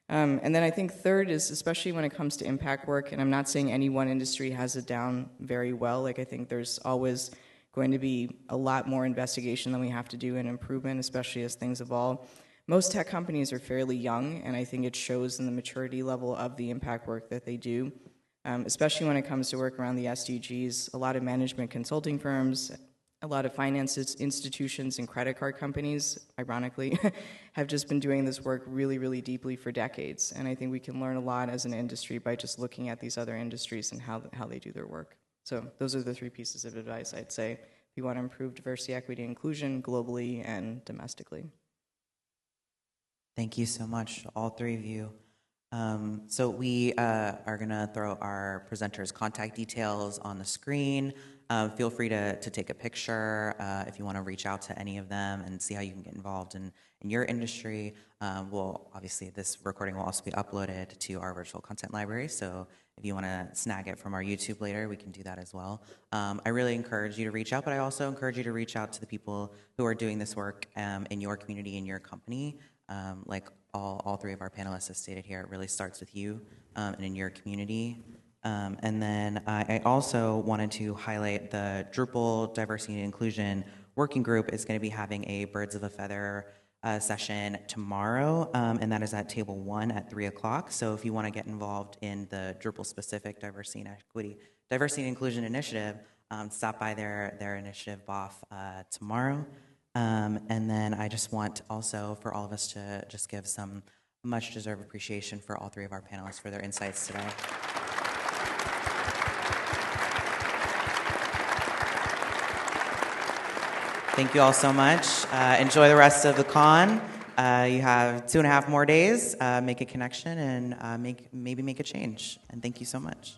And then I think third is, especially when it comes to impact work, and I'm not saying any one industry has it down very well. Like, I think there's always going to be a lot more investigation than we have to do and improvement, especially as things evolve. Most tech companies are fairly young, and I think it shows in the maturity level of the impact work that they do, especially when it comes to work around the SDGs. A lot of management consulting firms, a lot of finance institutions and credit card companies, ironically, have just been doing this work really, really deeply for decades. And I think we can learn a lot as an industry by just looking at these other industries and how they do their work. So those are the 3 pieces of advice I'd say if you want to improve diversity, equity, inclusion globally and domestically. Thank you so much, all 3 of you. So we are going to throw our presenters' contact details on the screen. Feel free to take a picture if you want to reach out to any of them and see how you can get involved in your industry. Obviously, this recording will also be uploaded to our virtual content library, so if you want to snag it from our YouTube later, we can do that as well. I really encourage you to reach out, but I also encourage you to reach out to the people who are doing this work in your community, in your company. Like all 3 of our panelists have stated here, it really starts with you and in your community. And then I also wanted to highlight the Drupal Diversity and Inclusion Working Group is going to be having a Birds of a Feather session tomorrow, and that is at table 1 at 3 o'clock. So if you want to get involved in the Drupal-specific diversity and equity Diversity and Inclusion Initiative, stop by their initiative BOF tomorrow. And then I just want also for all of us to just give some much deserved appreciation for all three of our panelists for their insights today. Thank you all so much. Enjoy the rest of the con. You have 2.5 more days. Make a connection and maybe make a change. And thank you so much.